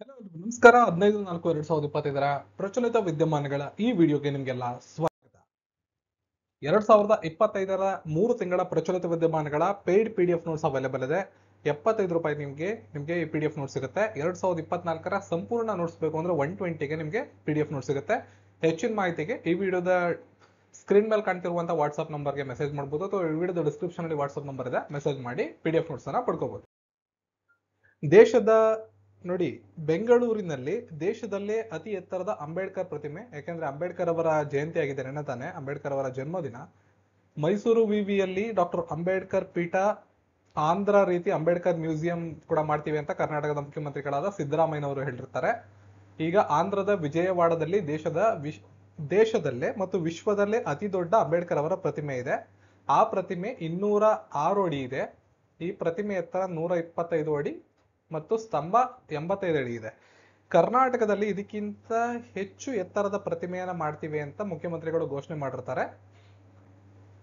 ನಮಸ್ಕಾರ. 15/4/2025 ಪ್ರಚಲಿತ ವಿದ್ಯಮಾನಗಳ ಈ ವಿಡಿಯೋಗೆ ನಿಮ್ಗೆಲ್ಲ ಸ್ವಾಗತ. 2025 3 ತಿಂಗಳ ಪ್ರಚಲಿತ ವಿದ್ಯಮಾನಗಳ ಪೇಯ್ಡ್ PDF ನೋಟ್ಸ್ ಅವೈಲೇಬಲ್ ಇದೆ. 75 ರೂಪಾಯಿ ನಿಮ್ಗೆ ಈ PDF ನೋಟ್ಸ್ ಸಿಗುತ್ತೆ. 2024 ಸಂಪೂರ್ಣ ನೋಟ್ಸ್ ಬೇಕು ಅಂದ್ರೆ 120ಗೆ ನಿಮ್ಗೆ PDF ನೋಟ್ಸ್ ಸಿಗುತ್ತೆ. ಹೆಚ್ಚಿನ ಮಾಹಿತಿಗೆ ಈ ವಿಡಿಯೋದ ಸ್ಕ್ರೀನ್ ಮೇಲೆ ಕಾಣ್ತಿರುವಂತ ವಾಟ್ಸ್ಆಪ್ ನಂಬರ್ಗೆ ಮೆಸೇಜ್ ಮಾಡಬಹುದು ಅಥವಾ ಈ ವಿಡಿಯೋದ ಡಿಸ್ಕ್ರಿಪ್ಷನ್ ಅಲ್ಲಿ ವಾಟ್ಸ್ಆಪ್ ನಂಬರ್ ಇದೆ, ಮೆಸೇಜ್ ಮಾಡಿ PDF ನೋಟ್ಸ್ ಅನ್ನ ಪಡ್ಕೋಬಹುದು. ದೇಶದ ನೋಡಿ, ಬೆಂಗಳೂರಿನಲ್ಲಿ ದೇಶದಲ್ಲೇ ಅತಿ ಎತ್ತರದ ಅಂಬೇಡ್ಕರ್ ಪ್ರತಿಮೆ, ಯಾಕೆಂದ್ರೆ ಅಂಬೇಡ್ಕರ್ ಅವರ ಜಯಂತಿ ಆಗಿದೆ ನೆನ್ನೆ ತಾನೆ, ಅಂಬೇಡ್ಕರ್ ಅವರ ಜನ್ಮದಿನ. ಮೈಸೂರು ವಿವಿಯಲ್ಲಿ ಡಾಕ್ಟರ್ ಅಂಬೇಡ್ಕರ್ ಪೀಠ, ಆಂಧ್ರ ರೀತಿ ಅಂಬೇಡ್ಕರ್ ಮ್ಯೂಸಿಯಂ ಕೂಡ ಮಾಡ್ತೀವಿ ಅಂತ ಕರ್ನಾಟಕದ ಮುಖ್ಯಮಂತ್ರಿಗಳಾದ ಸಿದ್ದರಾಮಯ್ಯನವರು ಹೇಳಿರ್ತಾರೆ. ಈಗ ಆಂಧ್ರದ ವಿಜಯವಾಡದಲ್ಲಿ ದೇಶದಲ್ಲೇ ಮತ್ತು ವಿಶ್ವದಲ್ಲೇ ಅತಿ ದೊಡ್ಡ ಅಂಬೇಡ್ಕರ್ ಅವರ ಪ್ರತಿಮೆ ಇದೆ. ಆ ಪ್ರತಿಮೆ 206 ಅಡಿ ಇದೆ. ಈ ಪ್ರತಿಮೆ ಎತ್ತರ 125 ಅಡಿ ಮತ್ತು ಸ್ತಂಭ 85 ಅಡಿ ಇದೆ. ಕರ್ನಾಟಕದಲ್ಲಿ ಇದಕ್ಕಿಂತ ಹೆಚ್ಚು ಎತ್ತರದ ಪ್ರತಿಮೆಯನ್ನ ಮಾಡ್ತೀವಿ ಅಂತ ಮುಖ್ಯಮಂತ್ರಿಗಳು ಘೋಷಣೆ ಮಾಡಿರ್ತಾರೆ.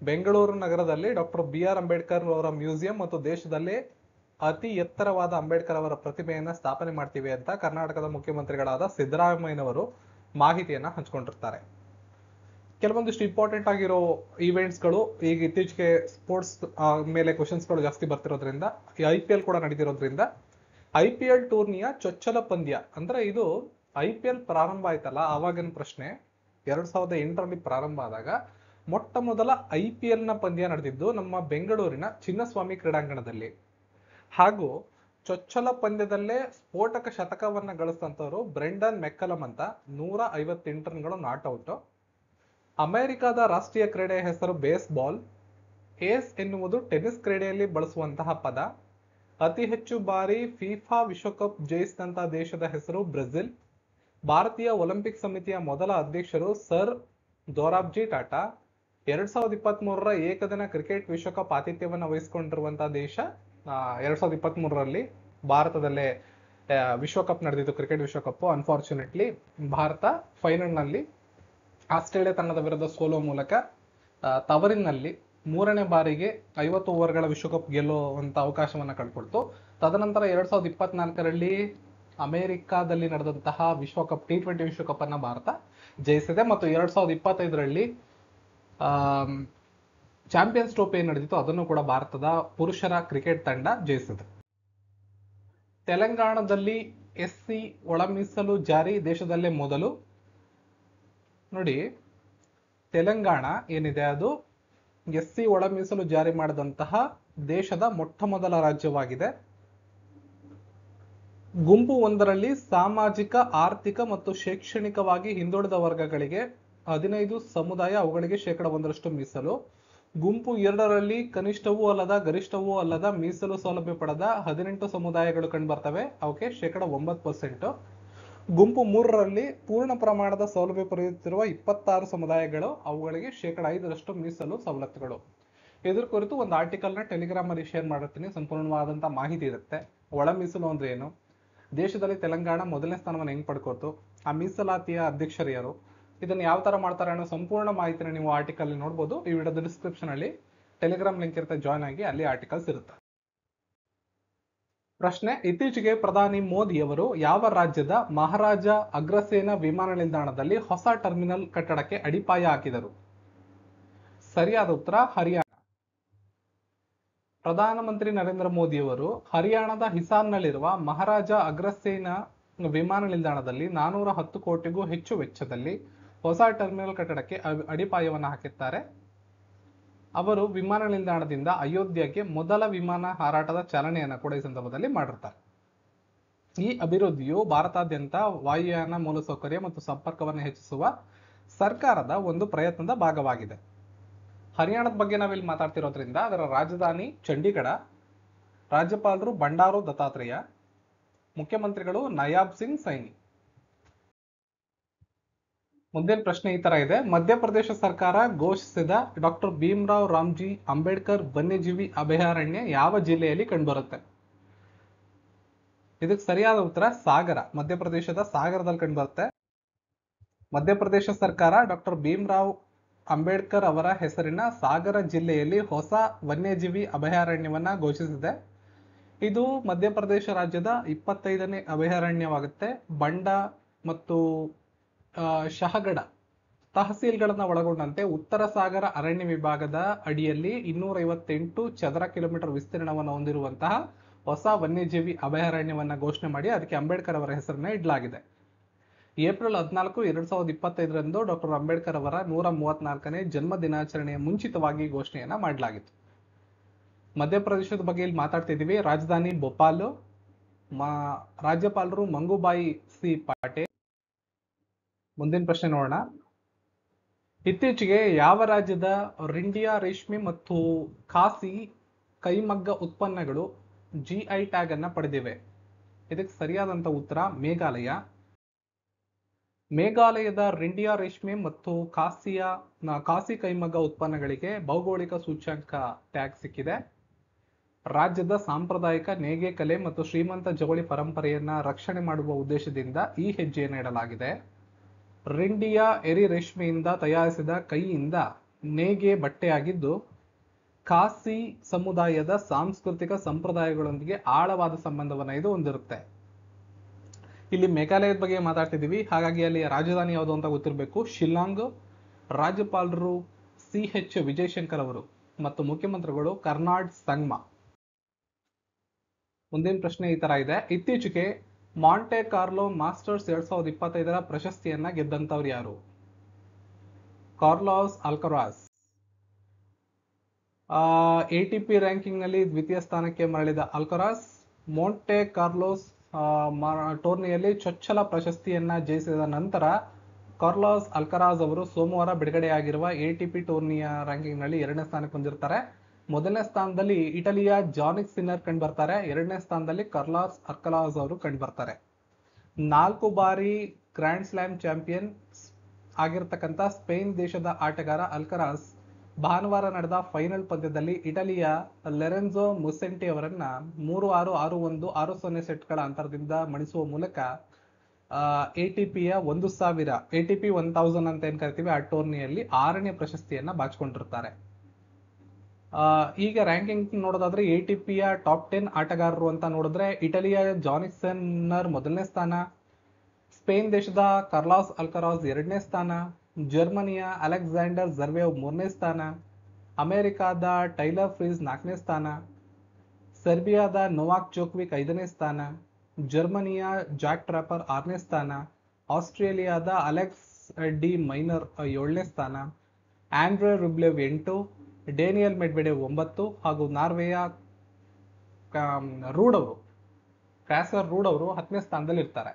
ಬೆಂಗಳೂರು ನಗರದಲ್ಲಿ ಡಾಕ್ಟರ್ BR ಅಂಬೇಡ್ಕರ್ ಅವರ ಮ್ಯೂಸಿಯಂ ಮತ್ತು ದೇಶದಲ್ಲೇ ಅತಿ ಎತ್ತರವಾದ ಅಂಬೇಡ್ಕರ್ ಅವರ ಪ್ರತಿಮೆಯನ್ನ ಸ್ಥಾಪನೆ ಮಾಡ್ತೀವಿ ಅಂತ ಕರ್ನಾಟಕದ ಮುಖ್ಯಮಂತ್ರಿಗಳಾದ ಸಿದ್ದರಾಮಯ್ಯನವರು ಮಾಹಿತಿಯನ್ನ ಹಂಚ್ಕೊಂಡಿರ್ತಾರೆ. ಕೆಲವೊಂದಿಷ್ಟು ಇಂಪಾರ್ಟೆಂಟ್ ಆಗಿರೋ ಈವೆಂಟ್ಸ್ ಗಳು ಈಗ ಇತ್ತೀಚೆಗೆ ಸ್ಪೋರ್ಟ್ಸ್ ಮೇಲೆ ಕ್ವಶನ್ಸ್ ಗಳು ಜಾಸ್ತಿ ಬರ್ತಿರೋದ್ರಿಂದ, ಈ IPL ಕೂಡ ನಡೀತಿರೋದ್ರಿಂದ IPL ಟೂರ್ನಿಯ ಚೊಚ್ಚಲ ಪಂದ್ಯ ಅಂದ್ರೆ ಇದು IPL ಪ್ರಾರಂಭ ಆಯ್ತಲ್ಲ, ಆವಾಗಿನ ಪ್ರಶ್ನೆ 2008ರಲ್ಲಿ ಪ್ರಾರಂಭ ಆದಾಗ ಮೊಟ್ಟ ಮೊದಲ IPL ನ ಪಂದ್ಯ ನಡೆದಿದ್ದು ನಮ್ಮ ಬೆಂಗಳೂರಿನ ಚಿನ್ನಸ್ವಾಮಿ ಕ್ರೀಡಾಂಗಣದಲ್ಲಿ. ಹಾಗೂ ಚೊಚ್ಚಲ ಪಂದ್ಯದಲ್ಲೇ ಸ್ಫೋಟಕ ಶತಕವನ್ನ ಗಳಿಸಿದಂತವರು ಬ್ರೆಂಡನ್ ಮೆಕ್ಕಲಮ್ ಅಂತ, 158 ರನ್ಗಳು ನಾಟ್ ಔಟ್. ಅಮೆರಿಕದ ರಾಷ್ಟ್ರೀಯ ಕ್ರೀಡೆಯ ಹೆಸರು ಬೇಸ್ಬಾಲ್. ಏಸ್ ಎನ್ನುವುದು ಟೆನ್ನಿಸ್ ಕ್ರೀಡೆಯಲ್ಲಿ ಬಳಸುವಂತಹ ಪದ. ಅತಿ ಹೆಚ್ಚು ಬಾರಿ ಫಿಫಾ ವಿಶ್ವಕಪ್ ಜಯಿಸಿದಂತಹ ದೇಶದ ಹೆಸರು ಬ್ರೆಜಿಲ್. ಭಾರತೀಯ ಒಲಿಂಪಿಕ್ ಸಮಿತಿಯ ಮೊದಲ ಅಧ್ಯಕ್ಷರು ಸರ್ ದೊರಾಬ್ಜಿ ಟಾಟಾ. 2023ರ ಏಕದಿನ ಕ್ರಿಕೆಟ್ ವಿಶ್ವಕಪ್ ಆತಿಥ್ಯವನ್ನು ವಹಿಸಿಕೊಂಡಿರುವಂತಹ ದೇಶ 2023ರಲ್ಲಿ ಭಾರತದಲ್ಲೇ ವಿಶ್ವಕಪ್ ನಡೆದಿತ್ತು, ಕ್ರಿಕೆಟ್ ವಿಶ್ವಕಪ್. ಅನ್ಫಾರ್ಚುನೇಟ್ಲಿ ಭಾರತ ಫೈನಲ್ ನಲ್ಲಿ ಆಸ್ಟ್ರೇಲಿಯಾ ತಂಡದ ವಿರುದ್ಧ ಸೋಲುವ ಮೂಲಕ ತವರಿನಲ್ಲಿ 3ನೇ ಬಾರಿಗೆ 50 ಓವರ್ಗಳ ವಿಶ್ವಕಪ್ ಗೆಲ್ಲುವಂತ ಅವಕಾಶವನ್ನ ಕಳ್ಕೊಳ್ತು. ತದನಂತರ 2024ರಲ್ಲಿ ಅಮೆರಿಕಾದಲ್ಲಿ ನಡೆದಂತಹ ವಿಶ್ವಕಪ್ T20 ವಿಶ್ವಕಪ್ ಅನ್ನ ಭಾರತ ಜಯಿಸಿದೆ ಮತ್ತು 2025ರಲ್ಲಿ ಚಾಂಪಿಯನ್ಸ್ ಟ್ರೋಫಿ ಏನ್ ನಡೆದಿತ್ತು ಅದನ್ನು ಕೂಡ ಭಾರತದ ಪುರುಷರ ಕ್ರಿಕೆಟ್ ತಂಡ ಜಯಿಸಿದೆ. ತೆಲಂಗಾಣದಲ್ಲಿ SC ಒಳ ಮೀಸಲು ಜಾರಿ ದೇಶದಲ್ಲೇ ಮೊದಲು. ನೋಡಿ, ತೆಲಂಗಾಣ ಏನಿದೆ ಅದು SC ಒಳ ಮೀಸಲು ಜಾರಿ ಮಾಡಿದಂತಹ ದೇಶದ ಮೊಟ್ಟ ಮೊದಲ ರಾಜ್ಯವಾಗಿದೆ. ಗುಂಪು 1ರಲ್ಲಿ ಸಾಮಾಜಿಕ, ಆರ್ಥಿಕ ಮತ್ತು ಶೈಕ್ಷಣಿಕವಾಗಿ ಹಿಂದುಳಿದ ವರ್ಗಗಳಿಗೆ 15 ಸಮುದಾಯ, ಅವುಗಳಿಗೆ 1% ಮೀಸಲು. ಗುಂಪು 2ರಲ್ಲಿ ಕನಿಷ್ಠವೂ ಅಲ್ಲದ ಗರಿಷ್ಠವೂ ಅಲ್ಲದ ಮೀಸಲು ಸೌಲಭ್ಯ ಪಡೆದ 18 ಸಮುದಾಯಗಳು ಕಂಡುಬರ್ತವೆ, ಅವಕ್ಕೆ 9%. ಗುಂಪು 3ರಲ್ಲಿ ಪೂರ್ಣ ಪ್ರಮಾಣದ ಸೌಲಭ್ಯ ಪಡೆಯುತ್ತಿರುವ 26 ಸಮುದಾಯಗಳು, ಅವುಗಳಿಗೆ 5% ಮೀಸಲು ಸವಲತ್ತುಗಳು. ಇದ್ರ ಕುರಿತು ಒಂದು ಆರ್ಟಿಕಲ್ ನ ಟೆಲಿಗ್ರಾಮ್ ಅಲ್ಲಿ ಶೇರ್ ಮಾಡಿರ್ತೀನಿ, ಸಂಪೂರ್ಣವಾದಂತಹ ಮಾಹಿತಿ ಇರುತ್ತೆ. ಒಳ ಮೀಸಲು ಅಂದ್ರೆ ಏನು, ದೇಶದಲ್ಲಿ ತೆಲಂಗಾಣ ಮೊದಲನೇ ಸ್ಥಾನವನ್ನು ಹೆಂಗ್ ಪಡ್ಕೋತು, ಆ ಮೀಸಲಾತಿಯ ಅಧ್ಯಕ್ಷರು ಯಾರು, ಇದನ್ನ ಯಾವ ತರ ಮಾಡ್ತಾರೆ ಅನ್ನೋ ಸಂಪೂರ್ಣ ಮಾಹಿತಿನ ನೀವು ಆರ್ಟಿಕಲ್ ನೋಡ್ಬೋದು. ಈ ವಿಡಿಯೋದ ಡಿಸ್ಕ್ರಿಪ್ಷನ್ ಅಲ್ಲಿ ಟೆಲಿಗ್ರಾಮ್ ಲಿಂಕ್ ಇರುತ್ತೆ, ಜಾಯ್ನ್ ಆಗಿ, ಅಲ್ಲಿ ಆರ್ಟಿಕಲ್ಸ್ ಇರುತ್ತೆ. ಪ್ರಶ್ನೆ: ಇತ್ತೀಚೆಗೆ ಪ್ರಧಾನಿ ಮೋದಿ ಅವರು ಯಾವ ರಾಜ್ಯದ ಮಹಾರಾಜ ಅಗ್ರಸೇನ ವಿಮಾನ ನಿಲ್ದಾಣದಲ್ಲಿ ಹೊಸ ಟರ್ಮಿನಲ್ ಕಟ್ಟಡಕ್ಕೆ ಅಡಿಪಾಯ ಹಾಕಿದರು? ಸರಿಯಾದ ಉತ್ತರ ಹರಿಯಾಣ. ಪ್ರಧಾನಮಂತ್ರಿ ನರೇಂದ್ರ ಮೋದಿ ಅವರು ಹರಿಯಾಣದ ಹಿಸಾರ್ನಲ್ಲಿರುವ ಮಹಾರಾಜ ಅಗ್ರಸೇನ ವಿಮಾನ ನಿಲ್ದಾಣದಲ್ಲಿ 410 ಕೋಟಿಗೂ ಹೆಚ್ಚು ವೆಚ್ಚದಲ್ಲಿ ಹೊಸ ಟರ್ಮಿನಲ್ ಕಟ್ಟಡಕ್ಕೆ ಅಡಿಪಾಯವನ್ನು ಹಾಕಿದ್ದಾರೆ. ಅವರು ವಿಮಾನ ನಿಲ್ದಾಣದಿಂದ ಅಯೋಧ್ಯೆಗೆ ಮೊದಲ ವಿಮಾನ ಹಾರಾಟದ ಚಾಲನೆಯನ್ನು ಕೂಡ ಈ ಸಂದರ್ಭದಲ್ಲಿ ಮಾಡಿರ್ತಾರೆ. ಈ ಅಭಿವೃದ್ಧಿಯು ಭಾರತಾದ್ಯಂತ ವಾಯುಯಾನ ಮೂಲಸೌಕರ್ಯ ಮತ್ತು ಸಂಪರ್ಕವನ್ನು ಹೆಚ್ಚಿಸುವ ಸರ್ಕಾರದ ಒಂದು ಪ್ರಯತ್ನದ ಭಾಗವಾಗಿದೆ. ಹರಿಯಾಣದ ಬಗ್ಗೆ ನಾವಿಲ್ಲಿ ಮಾತಾಡ್ತಿರೋದ್ರಿಂದ ಅದರ ರಾಜಧಾನಿ ಚಂಡೀಗಢ, ರಾಜ್ಯಪಾಲರು ಬಂಡಾರು ದತ್ತಾತ್ರೇಯ, ಮುಖ್ಯಮಂತ್ರಿಗಳು ನಯಾಬ್ ಸಿಂಗ್ ಸೈನಿ. ಮುಂದಿನ ಪ್ರಶ್ನೆ ಈ ತರ ಇದೆ: ಮಧ್ಯಪ್ರದೇಶ ಸರ್ಕಾರ ಘೋಷಿಸಿದ ಡಾಕ್ಟರ್ ಭೀಮರಾವ್ ರಾಮ್ಜಿ ಅಂಬೇಡ್ಕರ್ ವನ್ಯಜೀವಿ ಅಭಯಾರಣ್ಯ ಯಾವ ಜಿಲ್ಲೆಯಲ್ಲಿ ಕಂಡುಬರುತ್ತೆ? ಇದಕ್ಕೆ ಸರಿಯಾದ ಉತ್ತರ ಸಾಗರ, ಮಧ್ಯಪ್ರದೇಶದ ಸಾಗರದಲ್ಲಿ ಕಂಡುಬರುತ್ತೆ. ಮಧ್ಯಪ್ರದೇಶ ಸರ್ಕಾರ ಡಾಕ್ಟರ್ ಭೀಮರಾವ್ ಅಂಬೇಡ್ಕರ್ ಅವರ ಹೆಸರಿನ ಸಾಗರ ಜಿಲ್ಲೆಯಲ್ಲಿ ಹೊಸ ವನ್ಯಜೀವಿ ಅಭಯಾರಣ್ಯವನ್ನ ಘೋಷಿಸಿದೆ. ಇದು ಮಧ್ಯಪ್ರದೇಶ ರಾಜ್ಯದ 25ನೇ ಅಭಯಾರಣ್ಯವಾಗುತ್ತೆ. ಬಂಡ ಮತ್ತು ಶಹಗಡ ತಹಸೀಲ್ಗಳನ್ನ ಒಳಗೊಂಡಂತೆ ಉತ್ತರ ಸಾಗರ ಅರಣ್ಯ ವಿಭಾಗದ ಅಡಿಯಲ್ಲಿ 258 ಚದರ ಕಿಲೋಮೀಟರ್ ವಿಸ್ತೀರ್ಣವನ್ನು ಹೊಂದಿರುವಂತಹ ಹೊಸ ವನ್ಯಜೀವಿ ಅಭಯಾರಣ್ಯವನ್ನ ಘೋಷಣೆ ಮಾಡಿ ಅದಕ್ಕೆ ಅಂಬೇಡ್ಕರ್ ಅವರ ಹೆಸರನ್ನ ಇಡಲಾಗಿದೆ. ಏಪ್ರಿಲ್ 14, 2025ರಂದು ಡಾಕ್ಟರ್ ಅಂಬೇಡ್ಕರ್ ಅವರ 134ನೇ ಜನ್ಮ ದಿನಾಚರಣೆಯ ಮುಂಚಿತವಾಗಿ ಘೋಷಣೆಯನ್ನ ಮಾಡಲಾಗಿತ್ತು. ಮಧ್ಯಪ್ರದೇಶದ ಬಗ್ಗೆ ಇಲ್ಲಿ ಮಾತಾಡ್ತಿದ್ದೀವಿ. ರಾಜಧಾನಿ ಭೋಪಾಲ್, ರಾಜ್ಯಪಾಲರು ಮಂಗುಬಾಯಿ ಸಿ ಪಾಟೀಲ್. ಮುಂದಿನ ಪ್ರಶ್ನೆ ನೋಡೋಣ. ಇತ್ತೀಚೆಗೆ ಯಾವ ರಾಜ್ಯದ ರಿಂಡಿಯಾ ರೇಷ್ಮೆ ಮತ್ತು ಖಾಸಿ ಕೈಮಗ್ಗ ಉತ್ಪನ್ನಗಳು GI ಟ್ಯಾಗ್ ಅನ್ನ ಪಡೆದಿವೆ? ಇದಕ್ಕೆ ಸರಿಯಾದಂತ ಉತ್ತರ ಮೇಘಾಲಯ. ಮೇಘಾಲಯದ ರಿಂಡಿಯಾ ರೇಷ್ಮೆ ಮತ್ತು ಖಾಸಿ ಕೈಮಗ್ಗ ಉತ್ಪನ್ನಗಳಿಗೆ ಭೌಗೋಳಿಕ ಸೂಚ್ಯಂಕ ಟ್ಯಾಗ್ ಸಿಕ್ಕಿದೆ. ರಾಜ್ಯದ ಸಾಂಪ್ರದಾಯಿಕ ನೇಯ್ಗೆ ಕಲೆ ಮತ್ತು ಶ್ರೀಮಂತ ಜವಳಿ ಪರಂಪರೆಯನ್ನ ರಕ್ಷಣೆ ಮಾಡುವ ಉದ್ದೇಶದಿಂದ ಈ ಹೆಜ್ಜೆಯನ್ನು ಇಡಲಾಗಿದೆ. ರಿಂಡಿಯಾ ಎರಿ ರೇಷ್ಮೆಯಿಂದ ತಯಾರಿಸಿದ ಕೈಯಿಂದ ನೇಯ್ಗೆ ಬಟ್ಟೆಯಾಗಿದ್ದು ಖಾಸಿ ಸಮುದಾಯದ ಸಾಂಸ್ಕೃತಿಕ ಸಂಪ್ರದಾಯಗಳೊಂದಿಗೆ ಆಳವಾದ ಸಂಬಂಧವನ್ನ ಇದು ಹೊಂದಿರುತ್ತೆ. ಇಲ್ಲಿ ಮೇಘಾಲಯದ ಬಗ್ಗೆ ಮಾತಾಡ್ತಿದ್ದೀವಿ, ಹಾಗಾಗಿ ಅಲ್ಲಿ ರಾಜಧಾನಿ ಯಾವುದು ಅಂತ ಗೊತ್ತಿರಬೇಕು. ಶಿಲ್ಲಾಂಗ್. ರಾಜ್ಯಪಾಲರು CH ವಿಜಯಶಂಕರ್ ಅವರು ಮತ್ತು ಮುಖ್ಯಮಂತ್ರಿಗಳು ಕರ್ನಾಡ್ ಸಂಗ್ಮಾ. ಮುಂದಿನ ಪ್ರಶ್ನೆ ಈ ತರ ಇದೆ. ಇತ್ತೀಚೆಗೆ ಮಾಂಟೆ ಕಾರ್ಲೋ ಮಾಸ್ಟರ್ಸ್ 2025ರ ಪ್ರಶಸ್ತಿಯನ್ನ ಗೆದ್ದಂತವ್ರು ಯಾರು? Carlos Alcaraz. ATP ರ್ಯಾಂಕಿಂಗ್ ನಲ್ಲಿ ದ್ವಿತೀಯ ಸ್ಥಾನಕ್ಕೆ ಮರಳಿದ ಅಲ್ಕರಾಜ್ ಮಾಂಟೆ ಕಾರ್ಲೋಸ್ ಟೂರ್ನಿಯಲ್ಲಿ ಚೊಚ್ಚಲ ಪ್ರಶಸ್ತಿಯನ್ನ ಜಯಿಸಿದ ನಂತರ ಕಾರ್ಲೋಸ್ ಅಲ್ಕರಾಜ್ ಅವರು ಸೋಮವಾರ ಬಿಡುಗಡೆಯಾಗಿರುವ ATP ಟೂರ್ನಿಯ ರ್ಯಾಂಕಿಂಗ್ ನಲ್ಲಿ 2ನೇ ಸ್ಥಾನಕ್ಕೆ ಹೊಂದಿರ್ತಾರೆ. ಮೊದಲನೇ ಸ್ಥಾನದಲ್ಲಿ ಇಟಲಿಯ ಜಾನಿಕ್ ಸಿನ್ನರ್ ಕಂಡು ಬರ್ತಾರೆ. 2ನೇ ಸ್ಥಾನದಲ್ಲಿ ಕಾರ್ಲೋಸ್ ಅಲ್ಕರಾಜ್ ಅವರು ಕಂಡು ಬರ್ತಾರೆ. 4 ಬಾರಿ ಗ್ರ್ಯಾಂಡ್ ಸ್ಲಾಮ್ ಚಾಂಪಿಯನ್ ಆಗಿರ್ತಕ್ಕಂಥ ಸ್ಪೇನ್ ದೇಶದ ಆಟಗಾರ ಅಲ್ಕರಾಜ್ ಭಾನುವಾರ ನಡೆದ ಫೈನಲ್ ಪಂದ್ಯದಲ್ಲಿ ಇಟಲಿಯ ಲೆರೆನ್ಜೋ ಮುಸೆಂಟಿ ಅವರನ್ನ 3-6, 6-1, 6-0 ಸೆಟ್ಗಳ ಅಂತರದಿಂದ ಮಣಿಸುವ ಮೂಲಕ ATP 1000 ಅಂತ ಏನ್ ಕರಿತೀವಿ ಆ ಟೂರ್ನಿಯಲ್ಲಿ 6ನೇ ಪ್ರಶಸ್ತಿಯನ್ನ ಬಾಚಿಕೊಂಡಿರ್ತಾರೆ. ಈಗ ರ್ಯಾಂಕಿಂಗ್ ನೋಡೋದಾದ್ರೆ ATP ಟಾಪ್ 10 ಆಟಗಾರರು ಅಂತ ನೋಡಿದ್ರೆ ಇಟಲಿಯ ಜಾನಿಕ್ ಸಿನ್ನರ್ 1ನೇ ಸ್ಥಾನ, ಸ್ಪೇನ್ ದೇಶದ ಕಾರ್ಲೋಸ್ ಅಲ್ಕರಾಜ್ 2ನೇ ಸ್ಥಾನ, ಜರ್ಮನಿಯ ಅಲೆಕ್ಸಾಂಡರ್ ಝರ್ವೇವ್ 3ನೇ ಸ್ಥಾನ, ಅಮೆರಿಕಾದ ಟೈಲರ್ ಫ್ರೀಸ್ 4ನೇ ಸ್ಥಾನ, ಸರ್ಬಿಯಾದ ನೊವಾಕ್ ಜೋಕೋವಿಕ್ 5ನೇ ಸ್ಥಾನ, ಜರ್ಮನಿಯ ಜಾಕ್ ಟ್ರಾಪರ್ 6ನೇ ಸ್ಥಾನ, ಆಸ್ಟ್ರೇಲಿಯಾದ ಅಲೆಕ್ಸ್ ಡಿ ಮೈನರ್ 7ನೇ ಸ್ಥಾನ, ಆಂಡ್ರೆ ರುಬ್ಲೆವ್ 8, ಡೇನಿಯಲ್ ಮೆಡ್ವೆಡೇವ್ 9 ಹಾಗೂ ನಾರ್ವೆಯ ಕ್ಯಾಸರ್ ರೂಡ್ ಅವರು 10ನೇ ಸ್ಥಾನದಲ್ಲಿ ಇರ್ತಾರೆ.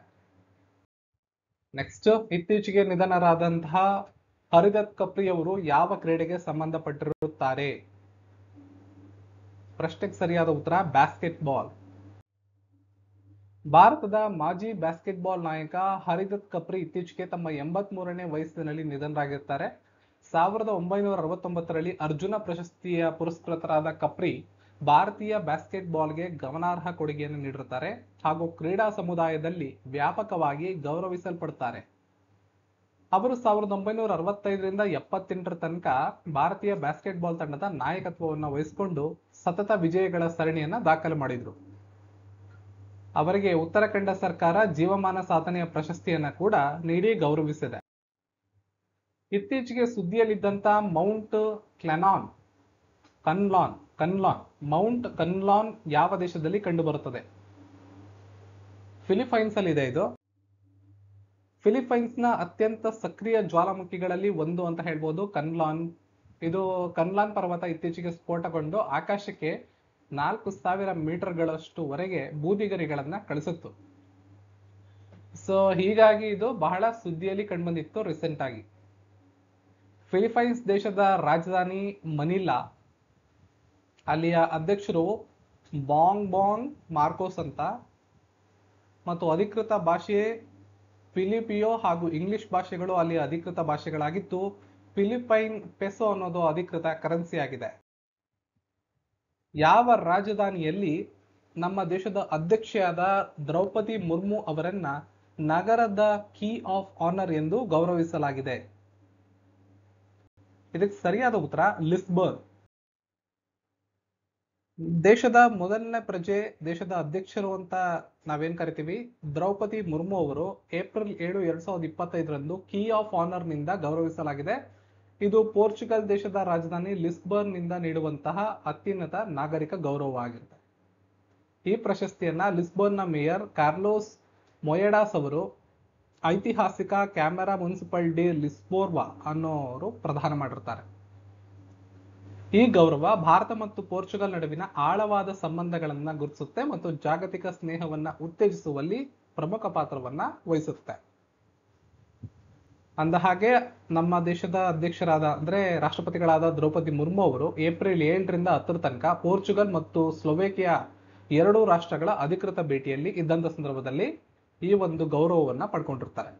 ನೆಕ್ಸ್ಟ್, ಇತ್ತೀಚೆಗೆ ನಿಧನರಾದಂತಹ ಹರಿದತ್ ಕಪ್ರಿ ಅವರು ಯಾವ ಕ್ರೀಡೆಗೆ ಸಂಬಂಧಪಟ್ಟಿರುತ್ತಾರೆ? ಪ್ರಶ್ನೆಗೆ ಸರಿಯಾದ ಉತ್ತರ ಬ್ಯಾಸ್ಕೆಟ್ಬಾಲ್. ಭಾರತದ ಮಾಜಿ ಬ್ಯಾಸ್ಕೆಟ್ಬಾಲ್ ನಾಯಕ ಹರಿದತ್ ಕಪ್ರಿ ಇತ್ತೀಚೆಗೆ ತಮ್ಮ 83ನೇ ವಯಸ್ಸಿನಲ್ಲಿ ನಿಧನರಾಗಿರ್ತಾರೆ. 1969ರಲ್ಲಿ ಅರ್ಜುನ ಪ್ರಶಸ್ತಿಯ ಪುರಸ್ಕೃತರಾದ ಕಪ್ರಿ ಭಾರತೀಯ ಬ್ಯಾಸ್ಕೆಟ್ಬಾಲ್ಗೆ ಗಮನಾರ್ಹ ಕೊಡುಗೆಯನ್ನು ನೀಡಿರುತ್ತಾರೆ ಹಾಗೂ ಕ್ರೀಡಾ ಸಮುದಾಯದಲ್ಲಿ ವ್ಯಾಪಕವಾಗಿ ಗೌರವಿಸಲ್ಪಡುತ್ತಾರೆ. ಅವರು 1965ರಿಂದ 78ರ ತನಕ ಭಾರತೀಯ ಬ್ಯಾಸ್ಕೆಟ್ಬಾಲ್ ತಂಡದ ನಾಯಕತ್ವವನ್ನು ವಹಿಸಿಕೊಂಡು ಸತತ ವಿಜಯಗಳ ಸರಣಿಯನ್ನ ದಾಖಲು ಮಾಡಿದ್ರು. ಅವರಿಗೆ ಉತ್ತರಾಖಂಡ ಸರ್ಕಾರ ಜೀವಮಾನ ಸಾಧನೆಯ ಪ್ರಶಸ್ತಿಯನ್ನ ಕೂಡ ನೀಡಿ ಗೌರವಿಸಿದೆ. ಇತ್ತೀಚೆಗೆ ಸುದ್ದಿಯಲ್ಲಿದ್ದಂತ ಮೌಂಟ್ ಮೌಂಟ್ ಕನ್ಲಾನ್ ಯಾವ ದೇಶದಲ್ಲಿ ಕಂಡು ಬರುತ್ತದೆ? ಫಿಲಿಪೈನ್ಸ್ ಅಲ್ಲಿ ಇದೆ. ಇದು ಫಿಲಿಪೈನ್ಸ್ ನ ಅತ್ಯಂತ ಸಕ್ರಿಯ ಜ್ವಾಲಾಮುಖಿಗಳಲ್ಲಿ ಒಂದು ಅಂತ ಹೇಳ್ಬೋದು ಕನ್ಲಾನ್. ಇದು ಕನ್ಲಾನ್ ಪರ್ವತ ಇತ್ತೀಚೆಗೆ ಸ್ಫೋಟಗೊಂಡು ಆಕಾಶಕ್ಕೆ 4000 ಮೀಟರ್ಗಳಷ್ಟು ವರೆಗೆ ಬೂದಿಗರಿಗಳನ್ನ ಕಳಿಸಿತ್ತು. ಸೊ ಹೀಗಾಗಿ ಇದು ಬಹಳ ಸುದ್ದಿಯಲ್ಲಿ ಕಂಡುಬಂದಿತ್ತು ರೀಸೆಂಟ್ ಆಗಿ. ಫಿಲಿಪೈನ್ಸ್ ದೇಶದ ರಾಜಧಾನಿ ಮನಿಲಾ. ಅಲ್ಲಿಯ ಅಧ್ಯಕ್ಷರು ಬಾಂಗ್ ಮಾರ್ಕೋಸ್ ಅಂತ ಮತ್ತು ಅಧಿಕೃತ ಭಾಷೆ ಫಿಲಿಪಿಯೋ ಹಾಗೂ ಇಂಗ್ಲಿಷ್ ಭಾಷೆಗಳು ಅಲ್ಲಿಯ ಅಧಿಕೃತ ಭಾಷೆಗಳಾಗಿದ್ದು ಫಿಲಿಪೈನ್ ಪೆಸೋ ಅನ್ನೋದು ಅಧಿಕೃತ ಕರೆನ್ಸಿ ಆಗಿದೆ. ಯಾವ ರಾಜಧಾನಿಯಲ್ಲಿ ನಮ್ಮ ದೇಶದ ಅಧ್ಯಕ್ಷೆಯಾದ ದ್ರೌಪದಿ ಮುರ್ಮು ಅವರನ್ನ ನಗರದ ಕೀ ಆಫ್ ಆನರ್ ಎಂದು ಗೌರವಿಸಲಾಗಿದೆ? ಇದಕ್ಕೆ ಸರಿಯಾದ ಉತ್ತರ ಲಿಸ್ಬರ್ನ್. ದೇಶದ ಮೊದಲನೇ ಪ್ರಜೆ, ದೇಶದ ಅಧ್ಯಕ್ಷರು ಅಂತ ನಾವೇನ್ ಕರಿತೀವಿ, ದ್ರೌಪದಿ ಮುರ್ಮು ಅವರು ಏಪ್ರಿಲ್ 7, 2025ರಂದು ಕೀ ಆಫ್ ಆನರ್ ನಿಂದ ಗೌರವಿಸಲಾಗಿದೆ. ಇದು ಪೋರ್ಚುಗಲ್ ದೇಶದ ರಾಜಧಾನಿ ಲಿಸ್ಬರ್ನ್ ನಿಂದ ನೀಡುವಂತಹ ಅತ್ಯುನ್ನತ ನಾಗರಿಕ ಗೌರವವಾಗಿರುತ್ತೆ. ಈ ಪ್ರಶಸ್ತಿಯನ್ನ ಲಿಸ್ಬರ್ನ್ನ ಮೇಯರ್ ಕಾರ್ಲೋಸ್ ಮೊಯೆಡಾಸ್ ಅವರು ಐತಿಹಾಸಿಕ ಕ್ಯಾಮೆರಾ ಮುನ್ಸಿಪಲ್ ಡಿ ಲಿಸ್ಬೋರ್ವಾ ಅನ್ನೋರು ಪ್ರದಾನ ಮಾಡಿರ್ತಾರೆ. ಈ ಗೌರವ ಭಾರತ ಮತ್ತು ಪೋರ್ಚುಗಲ್ ನಡುವಿನ ಆಳವಾದ ಸಂಬಂಧಗಳನ್ನ ಗುರುತಿಸುತ್ತೆ ಮತ್ತು ಜಾಗತಿಕ ಸ್ನೇಹವನ್ನ ಉತ್ತೇಜಿಸುವಲ್ಲಿ ಪ್ರಮುಖ ಪಾತ್ರವನ್ನ ವಹಿಸುತ್ತೆ. ಅಂದ ಹಾಗೆ ನಮ್ಮ ದೇಶದ ಅಧ್ಯಕ್ಷರಾದ ಅಂದ್ರೆ ರಾಷ್ಟ್ರಪತಿಗಳಾದ ದ್ರೌಪದಿ ಮುರ್ಮು ಅವರು ಏಪ್ರಿಲ್ 7ರಿಂದ 10 ತನಕ ಪೋರ್ಚುಗಲ್ ಮತ್ತು ಸ್ಲೋವೇಕಿಯಾ ಎರಡೂ ರಾಷ್ಟ್ರಗಳ ಅಧಿಕೃತ ಭೇಟಿಯಲ್ಲಿ ಇದ್ದಂತ ಸಂದರ್ಭದಲ್ಲಿ ಈ ಒಂದು ಗೌರವವನ್ನ ಪಡ್ಕೊಂಡಿರ್ತಾರೆ.